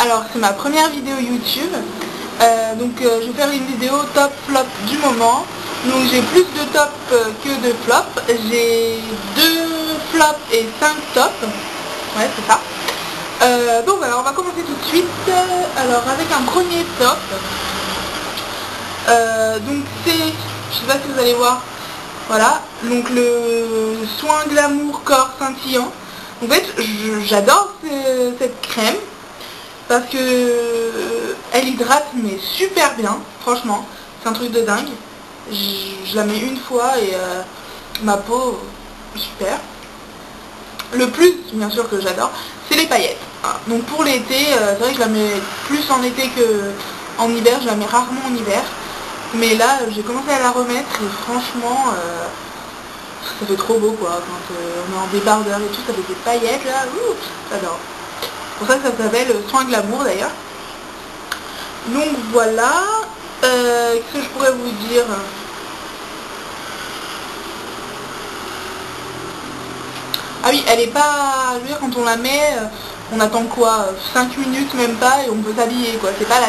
Alors c'est ma première vidéo YouTube, je vais faire une vidéo top flop du moment. Donc j'ai plus de top que de flop, j'ai 2 flops et 5 tops, ouais c'est ça. Donc voilà, on va commencer tout de suite, alors avec un premier top, donc c'est, je sais pas si vous allez voir, voilà, donc le soin glamour corps scintillant. En fait j'adore cette crème, parce que elle hydrate mais super bien, franchement, c'est un truc de dingue. Je la mets une fois et ma peau, super. Le plus, bien sûr, que j'adore, c'est les paillettes. Donc pour l'été, c'est vrai que je la mets plus en été qu'en hiver, je la mets rarement en hiver. Mais là, j'ai commencé à la remettre et franchement, ça fait trop beau quoi. Quand on est en débardeur et tout, ça fait des paillettes là, j'adore. C'est pour ça que ça s'appelle soin glamour d'ailleurs. Donc voilà, qu'est-ce que je pourrais vous dire? Ah oui, elle est pas, je veux dire, quand on la met, on attend quoi, 5 minutes même pas et on peut s'habiller quoi. C'est pas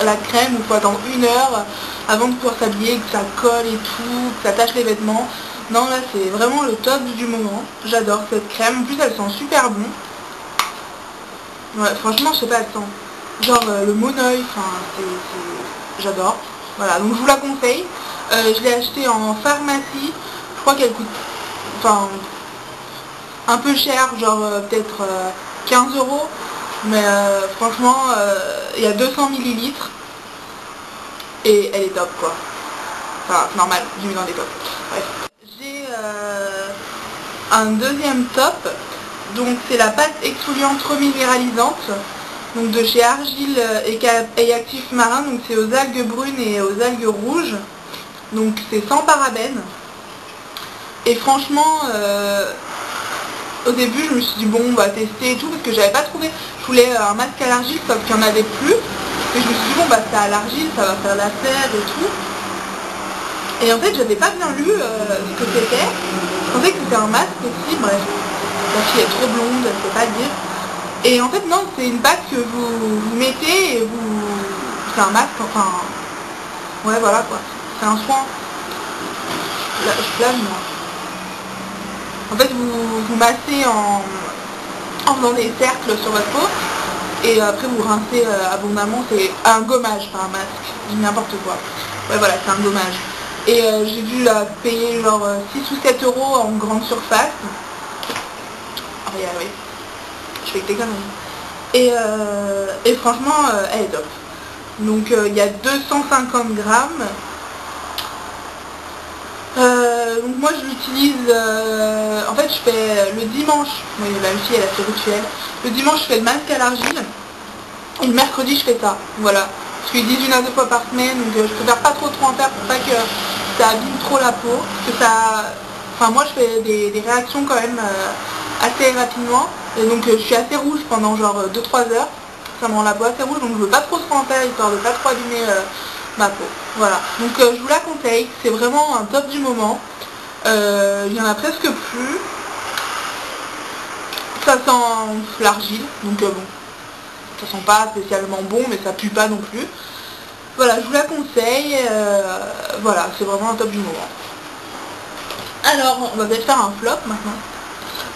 la crème où il faut attendre 1 heure avant de pouvoir s'habiller, que ça colle et tout, que ça tache les vêtements. Non, là c'est vraiment le top du moment. J'adore cette crème, en plus elle sent super bon. Ouais, franchement je sais pas, elle sent genre le monoeil, enfin j'adore. Voilà, donc je vous la conseille. Je l'ai achetée en pharmacie, je crois qu'elle coûte, enfin, un peu cher, genre peut-être 15 €, mais franchement il y a 200 ml et elle est top quoi. Enfin c'est normal, j'ai mis dans des tops. Bref. J'ai un deuxième top, donc c'est la pâte exfoliante reminéralisante, donc de chez Argile et Actif Marin, donc c'est aux algues brunes et aux algues rouges, donc c'est sans parabènes. Et franchement au début je me suis dit bon on va tester et tout parce que j'avais pas trouvé, je voulais un masque à l'argile sauf qu'il n'y en avait plus, et je me suis dit bon bah c'est à l'argile, ça va faire l'affaire et tout. Et en fait j'avais pas bien lu ce que c'était, je pensais que c'était un masque aussi, bref, la fille est trop blonde, elle sait pas le dire. Et en fait non, c'est une pâte que vous mettez et c'est un masque, enfin, ouais voilà quoi, c'est un soin, je plane moi. En fait, vous massez en faisant des cercles sur votre peau et après vous rincez abondamment. C'est un gommage, pas un masque, je dis n'importe quoi. Ouais, voilà, c'est un gommage. Et j'ai dû la payer genre 6 ou 7 € en grande surface. Ah oui, je fais que des conneries. Et franchement, elle est top. Donc il y a 250 grammes. Donc moi je l'utilise, en fait je fais le dimanche, oui la fille elle a fait rituel, le dimanche je fais le masque à l'argile, et le mercredi je fais ça, voilà. Je fais 1 à 2 fois par semaine, donc je préfère pas trop en faire pour pas que ça abîme trop la peau, parce que ça, enfin moi je fais des réactions quand même assez rapidement, et donc je suis assez rouge pendant genre 2-3 heures, ça me rend la peau assez rouge, donc je veux pas trop en faire histoire de pas trop abîmer ma peau. Voilà, donc je vous la conseille, c'est vraiment un top du moment. Il y en a presque plus. Ça sent l'argile, donc bon, ça sent pas spécialement bon, mais ça pue pas non plus. Voilà, je vous la conseille, voilà, c'est vraiment un top du moment. Alors, on va peut-être faire un flop maintenant.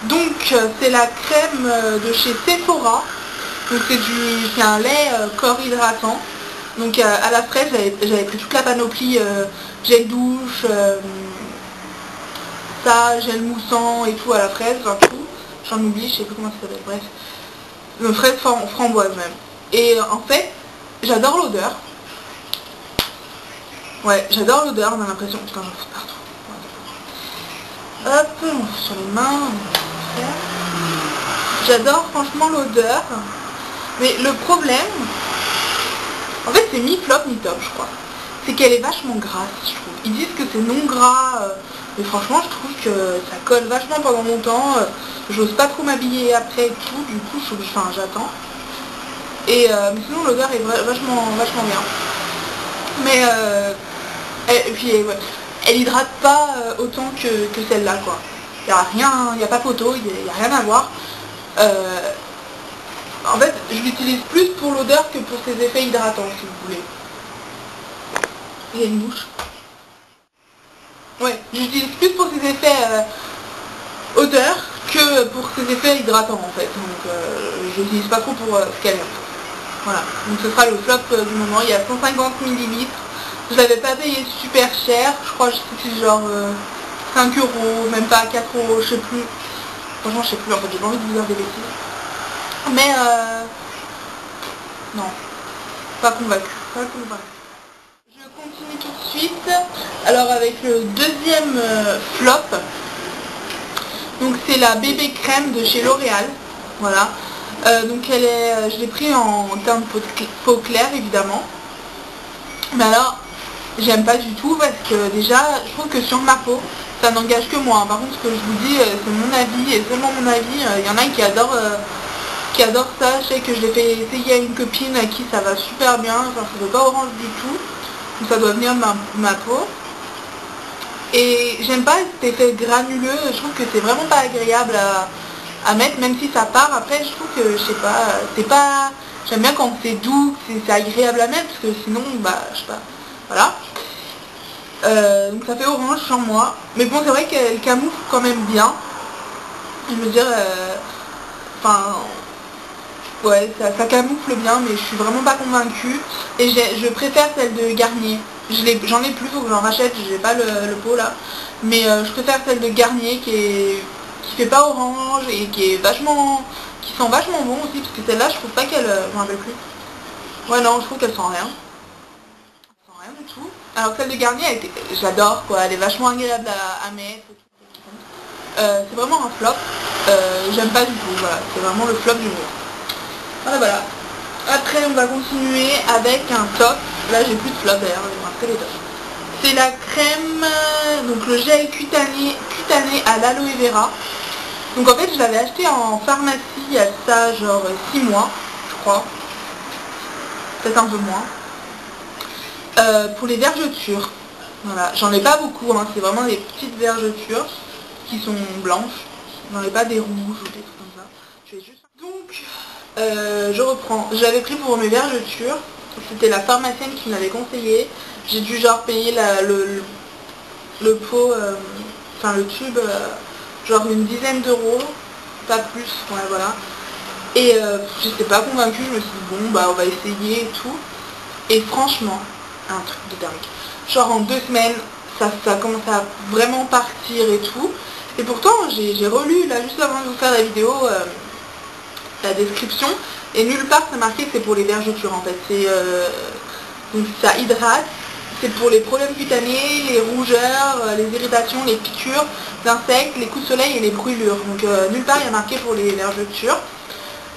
Donc, c'est la crème de chez Sephora. Donc c'est un lait corps hydratant. Donc à la fraise, j'avais pris toute la panoplie, gel douche, ça, gel moussant et tout à la fraise, enfin tout. J'en oublie, je sais plus comment ça s'appelle, bref. Une fraise framboise même. Et en fait, j'adore l'odeur. Ouais, j'adore l'odeur, on a l'impression. Putain, j'en fous partout. Hop, sur les mains. J'adore franchement l'odeur. Mais le problème, en fait c'est mi-flop, mi-top je crois. C'est qu'elle est vachement grasse, je trouve. Ils disent que c'est non gras, mais franchement je trouve que ça colle vachement pendant longtemps. J'ose pas trop m'habiller après et tout, du coup j'attends. Et mais sinon l'odeur est vachement bien. Mais et puis ouais, elle hydrate pas autant que celle-là quoi. Il n'y a rien, il n'y a pas photo, il n'y a rien à voir. En fait, je l'utilise plus pour l'odeur que pour ses effets hydratants, si vous voulez. Il y a une bouche. Ouais, j'utilise plus pour ses effets odeur que pour ses effets hydratants en fait. Donc je l'utilise pas trop pour ce qu'elle est. Voilà, donc ce sera le flop du moment. Il y a 150 ml. Je l'avais pas payé super cher. Je crois que c'était genre 5 euros, même pas 4 euros, je sais plus. Franchement, je sais plus en fait, j'ai pas envie de vous dire des bêtises. Mais non, pas convaincu. Pas convaincu. Je continue tout de suite. Alors avec le deuxième flop. Donc c'est la bébé crème de chez L'Oréal. Voilà. Donc elle est, je l'ai pris en teinte peau claire évidemment. Mais alors, j'aime pas du tout parce que déjà, je trouve que sur ma peau, ça n'engage que moi. Par contre, ce que je vous dis, c'est mon avis et seulement mon avis. Il y en a qui adorent ça. Je sais que je l'ai fait essayer à une copine à qui ça va super bien. Enfin, ça ne veut pas orange du tout. Donc ça doit venir de ma peau. Et j'aime pas cet effet granuleux. Je trouve que c'est vraiment pas agréable à mettre, même si ça part. Après, je trouve que, je sais pas, c'est pas... J'aime bien quand c'est doux, c'est agréable à mettre, parce que sinon, bah, je sais pas. Voilà. Donc ça fait orange sur moi. Mais bon, c'est vrai qu'elle camoufle quand même bien. Je veux dire, enfin... ouais, ça camoufle bien, mais je suis vraiment pas convaincue. Et je préfère celle de Garnier. J'en ai plus, faut que j'en rachète, j'ai pas le pot là. Mais je préfère celle de Garnier qui fait pas orange et qui sent vachement bon aussi, parce que celle-là, je trouve pas qu'elle... je m'en rappelle plus. Ouais, non, je trouve qu'elle sent rien. Elle sent rien du tout. Alors que celle de Garnier, j'adore quoi, elle est vachement agréable à mettre. C'est vraiment un flop. J'aime pas du tout, voilà, c'est vraiment le flop du mois. Voilà, voilà. Après, on va continuer avec un top. Là, j'ai plus de flop d'ailleurs, il me reste que les tops. C'est la crème, donc le gel cutané à l'aloe vera. Donc en fait, je l'avais acheté en pharmacie il y a ça genre 6 mois, je crois. Peut-être un peu moins. Pour les vergetures. Voilà, j'en ai pas beaucoup, hein. C'est vraiment des petites vergetures qui sont blanches. J'en ai pas des rouges ou des trucs comme ça. Je vais juste... Donc, je reprends. J'avais pris pour mes vergetures. C'était la pharmacienne qui me l'avait conseillé. J'ai dû genre payer le pot, enfin le tube, genre une dizaine d'euros, pas plus, ouais voilà. Et j'étais pas convaincue, je me suis dit bon bah on va essayer et tout. Et franchement, un truc de dingue. Genre en 2 semaines, ça commence à vraiment partir et tout. Et pourtant j'ai relu là juste avant de vous faire la vidéo la description. Et nulle part c'est marqué que c'est pour les vergetures en fait. Donc ça hydrate. C'est pour les problèmes cutanés, les rougeurs, les irritations, les piqûres d'insectes, les coups de soleil et les brûlures. Donc nulle part il y a marqué pour les vergetures.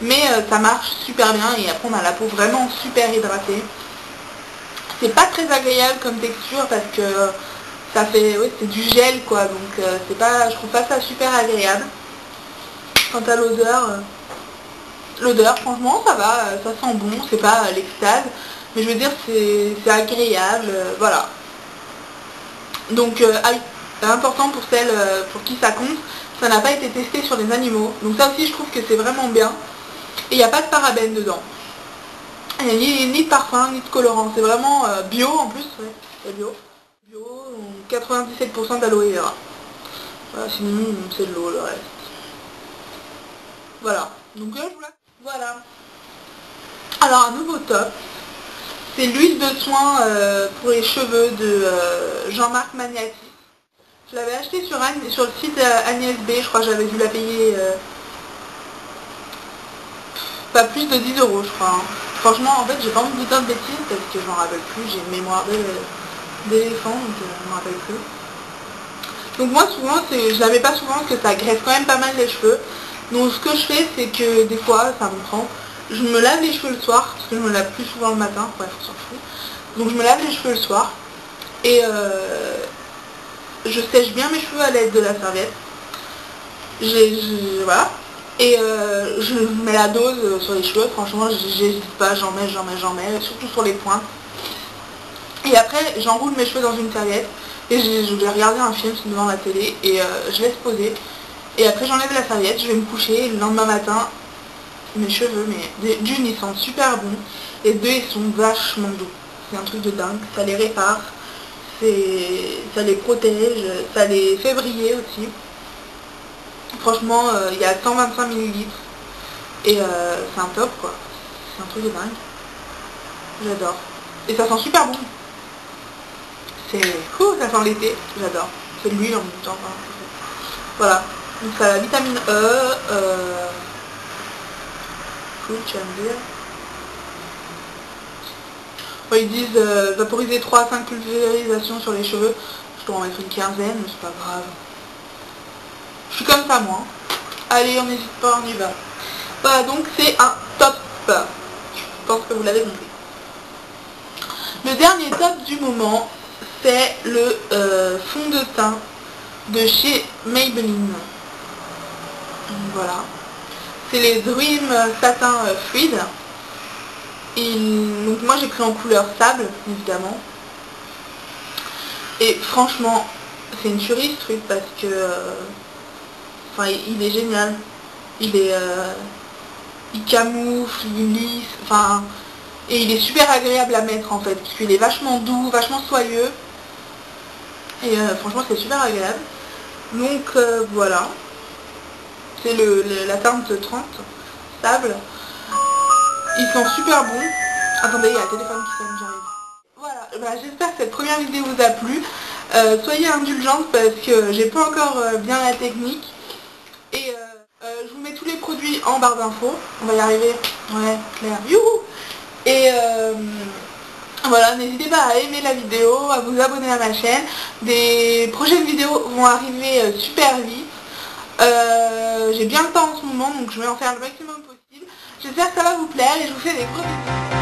Mais ça marche super bien et après on a la peau vraiment super hydratée. C'est pas très agréable comme texture parce que ça fait, ouais, c'est du gel quoi. Donc c'est pas, je trouve pas ça super agréable. Quant à l'odeur franchement ça va, ça sent bon, c'est pas l'extase. Mais je veux dire, c'est agréable, voilà. Donc, ah oui, c'est important pour celles pour qui ça compte, ça n'a pas été testé sur les animaux. Donc ça aussi, je trouve que c'est vraiment bien. Et il n'y a pas de parabènes dedans. Il n'y a ni de parfum, ni de colorant. C'est vraiment bio en plus, ouais, c'est bio. Bio, 97% d'aloe vera. Voilà, sinon, c'est de l'eau le reste. Voilà. Donc là, je vous la... Voilà. Alors, un nouveau top. C'est l'huile de soin pour les cheveux de Jean-Marc Magnati. Je l'avais acheté sur le site Agnès B, je crois que j'avais dû la payer pas plus de 10 euros je crois. Hein. Franchement en fait j'ai pas envie de vous dire de bêtises parce que je m'en rappelle plus, j'ai une mémoire d'éléphant donc je m'en rappelle plus. Donc moi souvent, je la mets pas souvent parce que ça graisse quand même pas mal les cheveux. Donc ce que je fais c'est que des fois, ça me prend, je me lave les cheveux le soir, parce que je me lave plus souvent le matin, bref on s'en fout. Donc je me lave les cheveux le soir et je sèche bien mes cheveux à l'aide de la serviette. Voilà. Et je mets la dose sur les cheveux, franchement j'hésite pas, j'en mets, surtout sur les pointes. Et après j'enroule mes cheveux dans une serviette et je vais regarder un film devant la télé et je laisse poser. Et après j'enlève la serviette, je vais me coucher et le lendemain matin, mes cheveux, mais d'une ils sont super bons et deux ils sont vachement doux. C'est un truc de dingue, ça les répare, ça les protège, ça les fait briller aussi. Franchement il y a 125 ml et c'est un top quoi, c'est un truc de dingue. J'adore. Et ça sent super bon. Ça sent l'été, j'adore. C'est de l'huile en même temps. Enfin, voilà. Donc ça a la vitamine E, tu vas me dire. Bon, ils disent vaporiser 3 à 5 pulvérisations sur les cheveux. Je dois en mettre une quinzaine, mais c'est pas grave. Je suis comme ça moi. Allez, on n'hésite pas, on y va. Voilà, donc c'est un top. Je pense que vous l'avez compris. Le dernier top du moment, c'est le fond de teint de chez Maybelline. Voilà. C'est les Dream Satin Fluide. Donc moi j'ai pris en couleur sable, évidemment. Et franchement, c'est une tuerie ce truc parce que... Enfin, il est génial. Il camoufle, il lisse, enfin... Et il est super agréable à mettre en fait, parce qu'il est vachement doux, vachement soyeux. Et franchement c'est super agréable. Donc voilà. C'est la teinte 30, sable. Ils sont super bons. Attendez, il y a un téléphone qui sonne, j'arrive. Voilà, bah, j'espère que cette première vidéo vous a plu. Soyez indulgentes parce que j'ai pas encore bien la technique. Et je vous mets tous les produits en barre d'infos. On va y arriver. Ouais, clair. Youhou! Et voilà, n'hésitez pas à aimer la vidéo, à vous abonner à ma chaîne. Des prochaines vidéos vont arriver super vite. J'ai bien le temps en ce moment, donc je vais en faire le maximum possible. J'espère que ça va vous plaire et je vous fais des gros bisous.